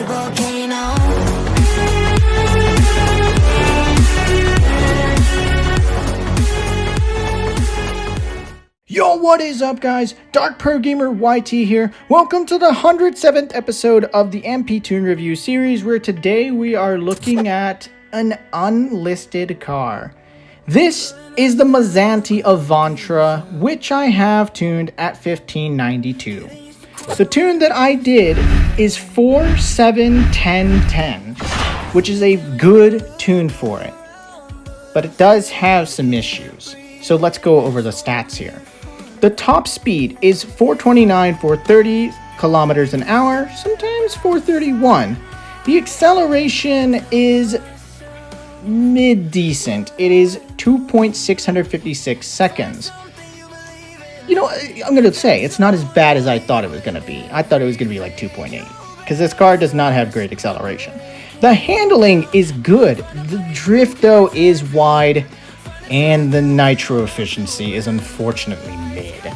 volcano. Yo, what is up, guys? Dark Pro Gamer YT here. Welcome to the 107th episode of the MP Tune Review series, where today we are looking at an unlisted car. This is the Mazzanti Evantra, which I have tuned at 1592. The tune that I did is 4-7-10-10, which is a good tune for it. But it does have some issues. So let's go over the stats here. The top speed is 429, 430 kilometers an hour, sometimes 431. The acceleration is mid-decent. It is 2.656 seconds. You know, I'm going to say, it's not as bad as I thought it was going to be. I thought it was going to be like 2.8, because this car does not have great acceleration. The handling is good. The drift, though, is wide, and the nitro efficiency is unfortunately mid.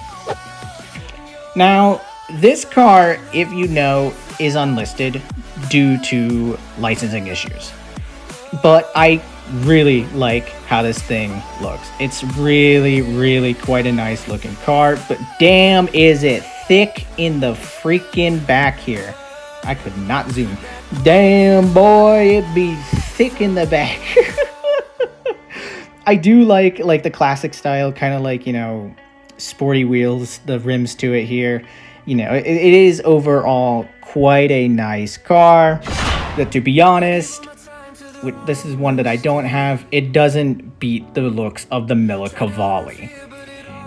Now, this car, if you know, is unlisted due to licensing issues. But I really like how this thing looks. It's really quite a nice looking car, but damn is it thick in the freaking back here. I could not zoom. Damn boy, it be thick in the back. I do like the classic style, kind of like, you know, sporty wheels, the rims to it here. You know, it is overall quite a nice car. But to be honest, this is one that I don't have. It doesn't beat the looks of the Mille Cavalli.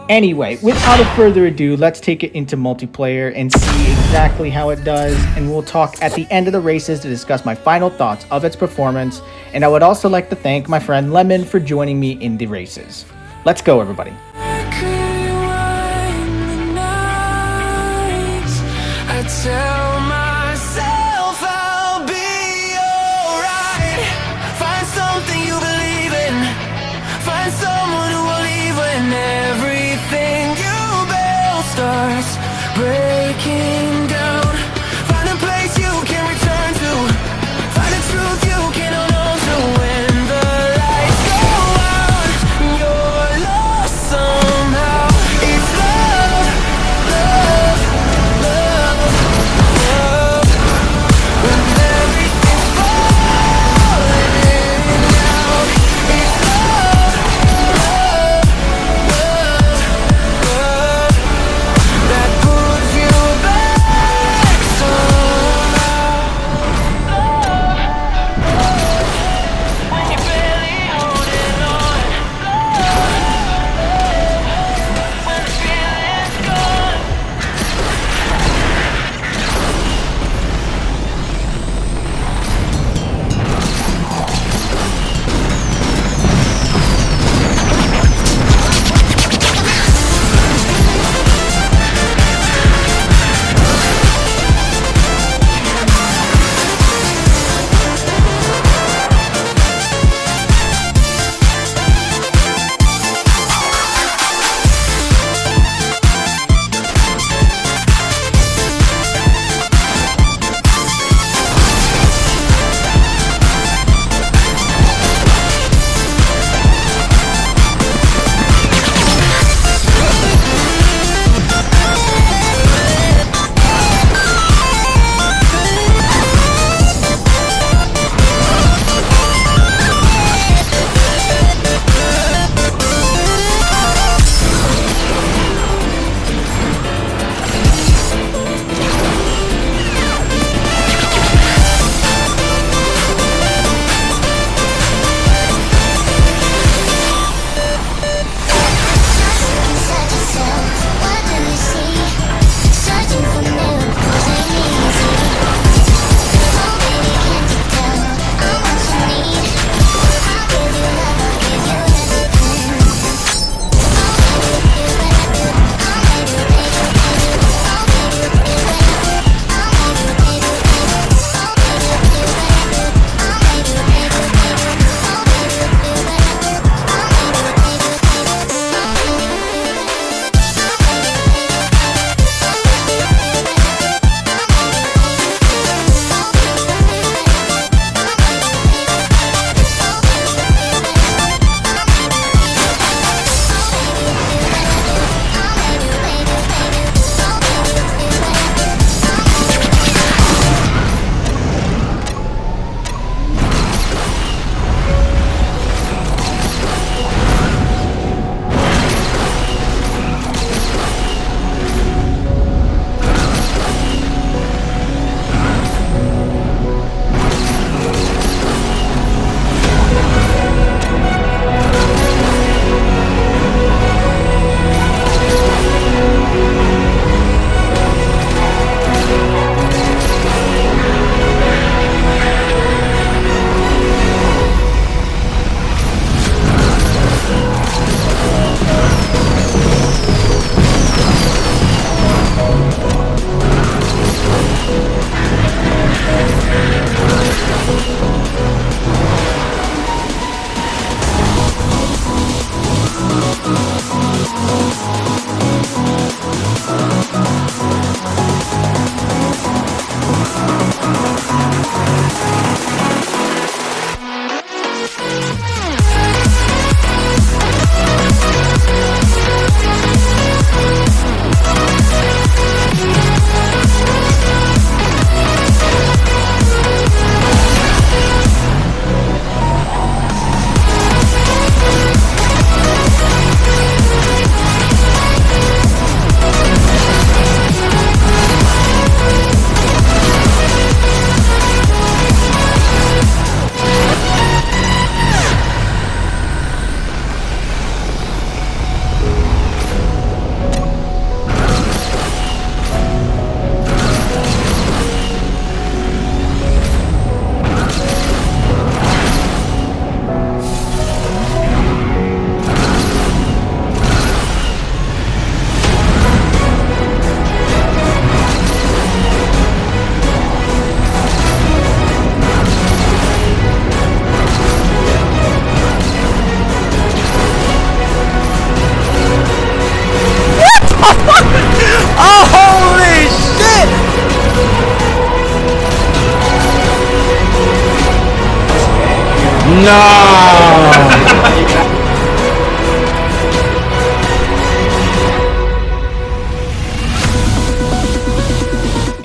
Anyway, without further ado, let's take it into multiplayer and see exactly how it does, and we'll talk at the end of the races to discuss my final thoughts of its performance, and I would also like to thank my friend Lemon for joining me in the races. Let's go, everybody. Tell myself I'll be alright. Find something you believe in. Find someone who will leave when everything you build starts breaking down. Find a place you can return to. Find a truth you can hold on to. When the lights go out, you're lost.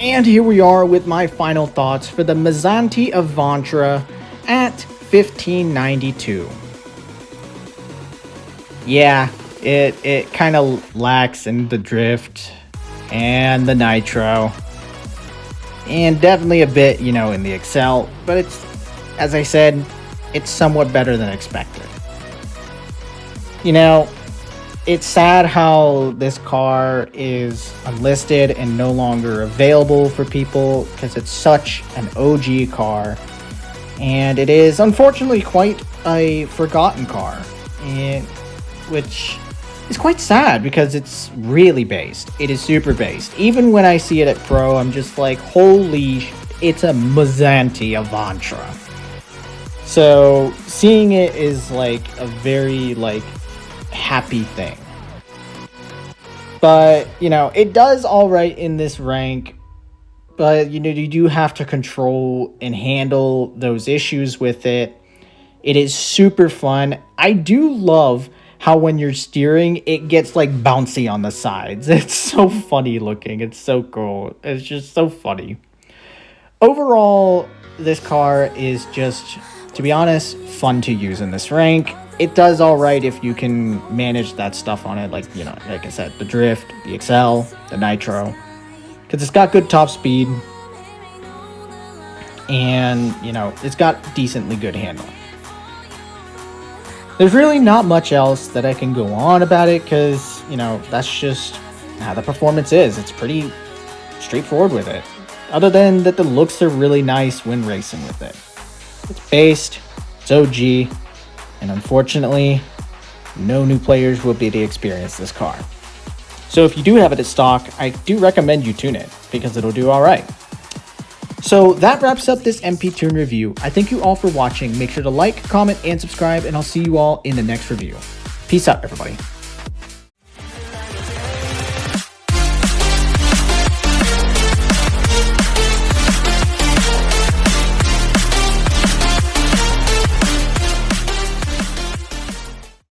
And here we are with my final thoughts for the Mazzanti Evantra at $15.92. Yeah, it kind of lacks in the drift and the nitro, and definitely a bit, in the Excel, but it's, as I said, it's somewhat better than expected. It's sad how this car is unlisted and no longer available for people because it's such an OG car, and it is unfortunately quite a forgotten car, and which is quite sad because it's really based. It is super based. Even when I see it at Pro, I'm just like, holy, it's a Mazzanti Evantra. So seeing it is like a very happy thing. But, it does all right in this rank, but, you do have to control and handle those issues with it. It is super fun. I do love how when you're steering, it gets bouncy on the sides. It's so funny looking. It's so cool. It's just so funny. Overall, this car is just, to be honest, fun to use in this rank. It does all right if you can manage that stuff on it, like I said, the drift, the Excel, the nitro, because it's got good top speed, and it's got decently good handling. There's really not much else that I can go on about it because that's just how the performance is. It's pretty straightforward with it, other than that the looks are really nice when racing with it. It's based, it's OG, and unfortunately, no new players will be able to experience this car. So if you do have it at stock, I do recommend you tune it, because it'll do alright. So that wraps up this MP Tune review. I thank you all for watching. Make sure to like, comment, and subscribe, and I'll see you all in the next review. Peace out, everybody.